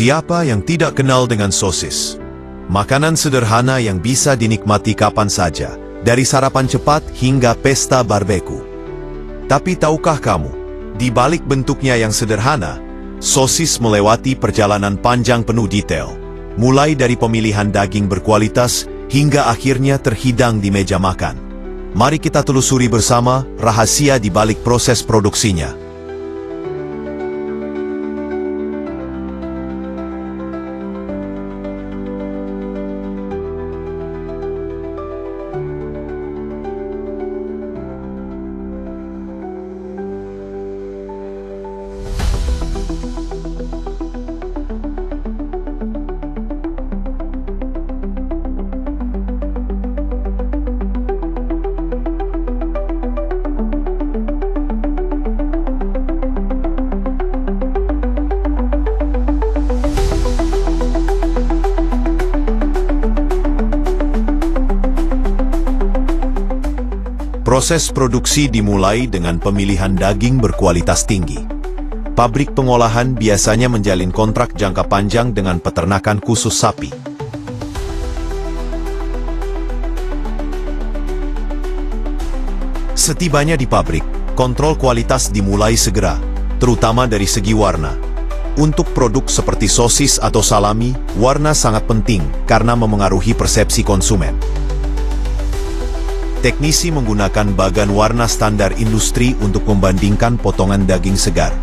Siapa yang tidak kenal dengan sosis? Makanan sederhana yang bisa dinikmati kapan saja, dari sarapan cepat hingga pesta barbeque. Tapi tahukah kamu, di balik bentuknya yang sederhana, sosis melewati perjalanan panjang penuh detail, mulai dari pemilihan daging berkualitas hingga akhirnya terhidang di meja makan. Mari kita telusuri bersama rahasia di balik proses produksinya. Proses produksi dimulai dengan pemilihan daging berkualitas tinggi. Pabrik pengolahan biasanya menjalin kontrak jangka panjang dengan peternakan khusus sapi. Setibanya di pabrik, kontrol kualitas dimulai segera, terutama dari segi warna. Untuk produk seperti sosis atau salami, warna sangat penting karena memengaruhi persepsi konsumen. Teknisi menggunakan bagan warna standar industri untuk membandingkan potongan daging segar.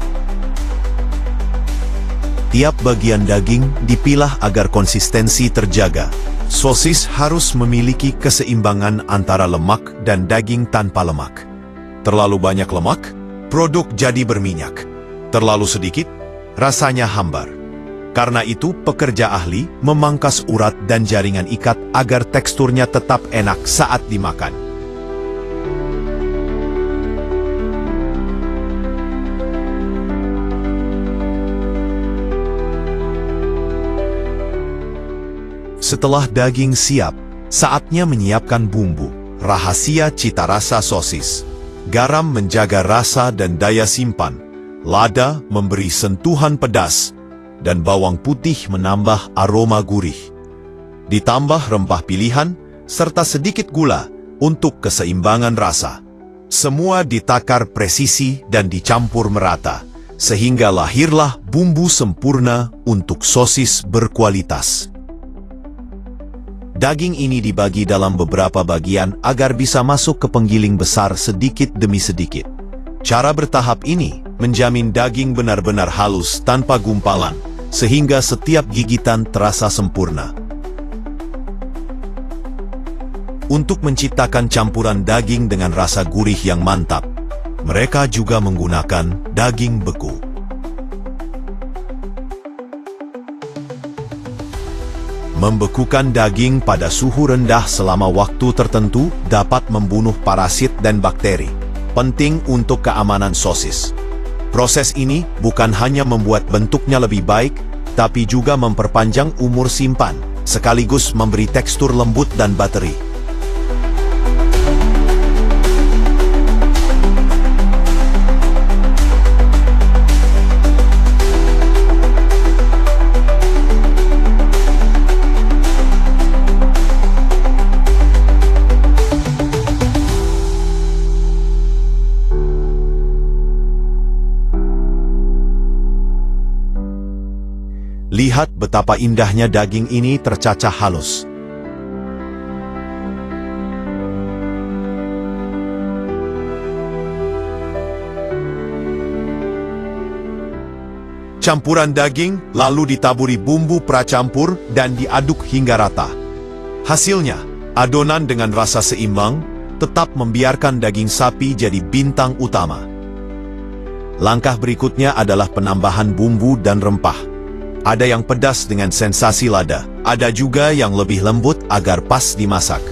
Tiap bagian daging dipilah agar konsistensi terjaga. Sosis harus memiliki keseimbangan antara lemak dan daging tanpa lemak. Terlalu banyak lemak, produk jadi berminyak. Terlalu sedikit, rasanya hambar. Karena itu, pekerja ahli memangkas urat dan jaringan ikat agar teksturnya tetap enak saat dimakan. Setelah daging siap, saatnya menyiapkan bumbu. Rahasia cita rasa sosis. Garam menjaga rasa dan daya simpan. Lada memberi sentuhan pedas. Dan bawang putih menambah aroma gurih. Ditambah rempah pilihan, serta sedikit gula untuk keseimbangan rasa. Semua ditakar presisi dan dicampur merata, sehingga lahirlah bumbu sempurna untuk sosis berkualitas. Daging ini dibagi dalam beberapa bagian agar bisa masuk ke penggiling besar sedikit demi sedikit. Cara bertahap ini menjamin daging benar-benar halus tanpa gumpalan, sehingga setiap gigitan terasa sempurna. Untuk menciptakan campuran daging dengan rasa gurih yang mantap, mereka juga menggunakan daging beku. Membekukan daging pada suhu rendah selama waktu tertentu dapat membunuh parasit dan bakteri. Penting untuk keamanan sosis. Proses ini bukan hanya membuat bentuknya lebih baik, tapi juga memperpanjang umur simpan, sekaligus memberi tekstur lembut dan bateri. Lihat betapa indahnya daging ini tercacah halus. Campuran daging lalu ditaburi bumbu pracampur dan diaduk hingga rata. Hasilnya, adonan dengan rasa seimbang, tetap membiarkan daging sapi jadi bintang utama. Langkah berikutnya adalah penambahan bumbu dan rempah. Ada yang pedas dengan sensasi lada, ada juga yang lebih lembut agar pas dimasak.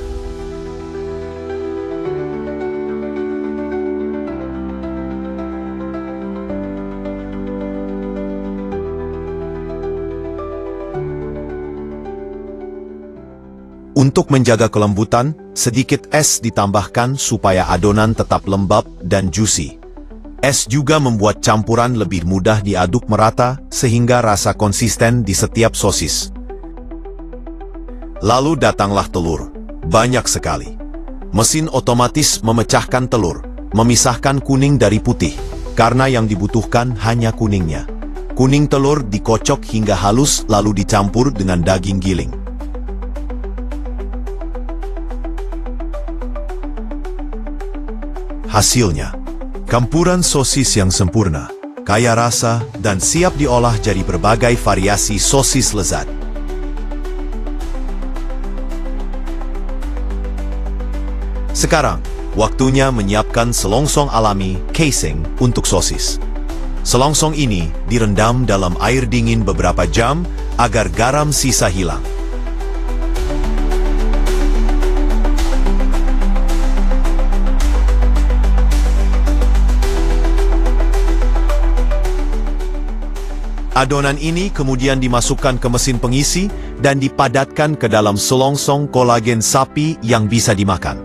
Untuk menjaga kelembutan, sedikit es ditambahkan supaya adonan tetap lembab dan juicy. Es juga membuat campuran lebih mudah diaduk merata sehingga rasa konsisten di setiap sosis. Lalu datanglah telur. Banyak sekali. Mesin otomatis memecahkan telur, memisahkan kuning dari putih, karena yang dibutuhkan hanya kuningnya. Kuning telur dikocok hingga halus lalu dicampur dengan daging giling. Hasilnya, campuran sosis yang sempurna, kaya rasa, dan siap diolah jadi berbagai variasi sosis lezat. Sekarang, waktunya menyiapkan selongsong alami casing untuk sosis. Selongsong ini direndam dalam air dingin beberapa jam agar garam sisa hilang. Adonan ini kemudian dimasukkan ke mesin pengisi dan dipadatkan ke dalam selongsong kolagen sapi yang bisa dimakan.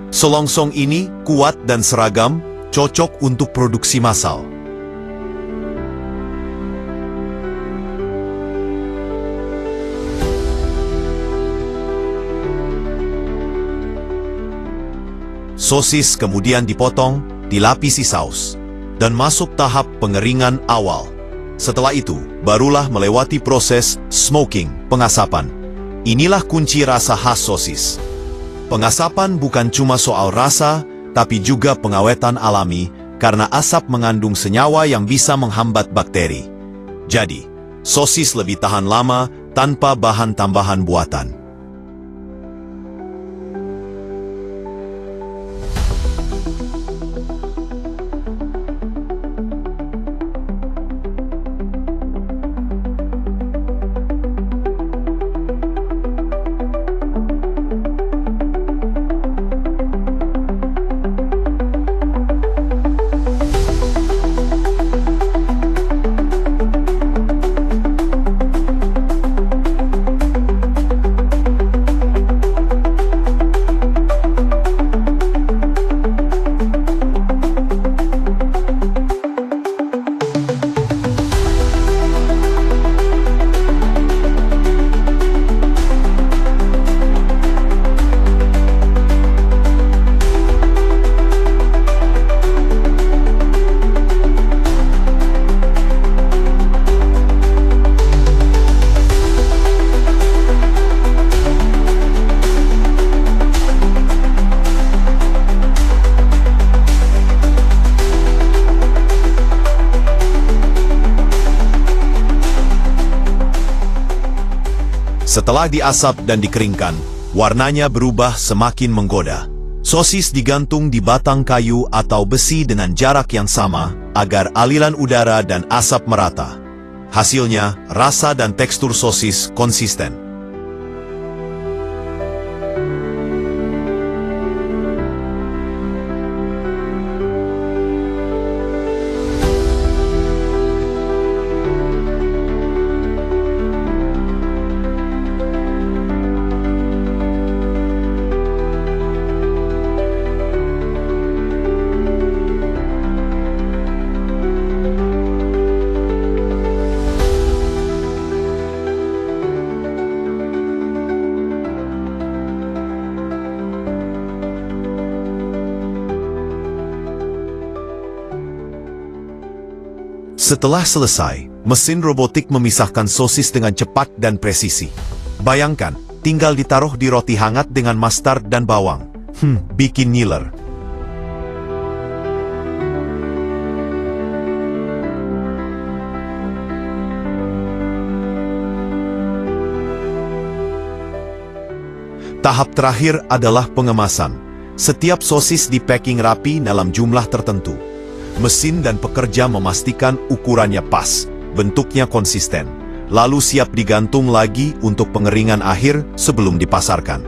Selongsong ini kuat dan seragam, cocok untuk produksi massal. Sosis kemudian dipotong, dilapisi saus, dan masuk tahap pengeringan awal. Setelah itu, barulah melewati proses smoking, pengasapan. Inilah kunci rasa khas sosis. Pengasapan bukan cuma soal rasa, tapi juga pengawetan alami, karena asap mengandung senyawa yang bisa menghambat bakteri. Jadi, sosis lebih tahan lama tanpa bahan tambahan buatan. Setelah diasap dan dikeringkan, warnanya berubah semakin menggoda. Sosis digantung di batang kayu atau besi dengan jarak yang sama agar aliran udara dan asap merata. Hasilnya, rasa dan tekstur sosis konsisten. Setelah selesai, mesin robotik memisahkan sosis dengan cepat dan presisi. Bayangkan, tinggal ditaruh di roti hangat dengan mustard dan bawang. Bikin ngiler. Tahap terakhir adalah pengemasan. Setiap sosis di-packing rapi dalam jumlah tertentu. Mesin dan pekerja memastikan ukurannya pas, bentuknya konsisten, lalu siap digantung lagi untuk pengeringan akhir sebelum dipasarkan.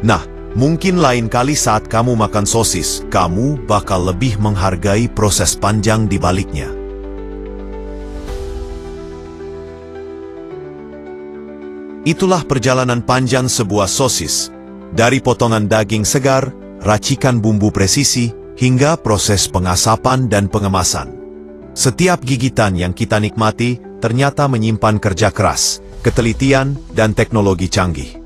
Nah, mungkin lain kali saat kamu makan sosis, kamu bakal lebih menghargai proses panjang di baliknya. Itulah perjalanan panjang sebuah sosis. Dari potongan daging segar, racikan bumbu presisi, hingga proses pengasapan dan pengemasan. Setiap gigitan yang kita nikmati ternyata menyimpan kerja keras, ketelitian, dan teknologi canggih.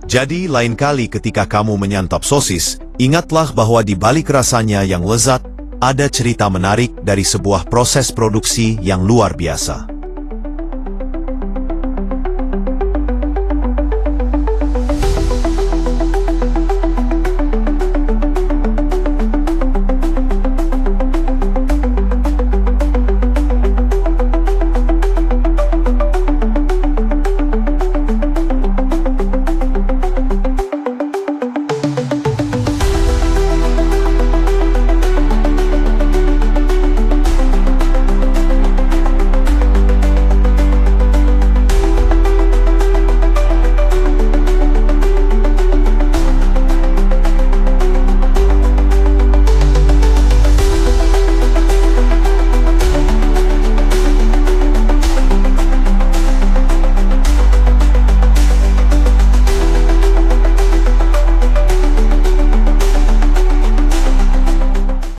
Jadi, lain kali ketika kamu menyantap sosis, ingatlah bahwa di balik rasanya yang lezat, ada cerita menarik dari sebuah proses produksi yang luar biasa.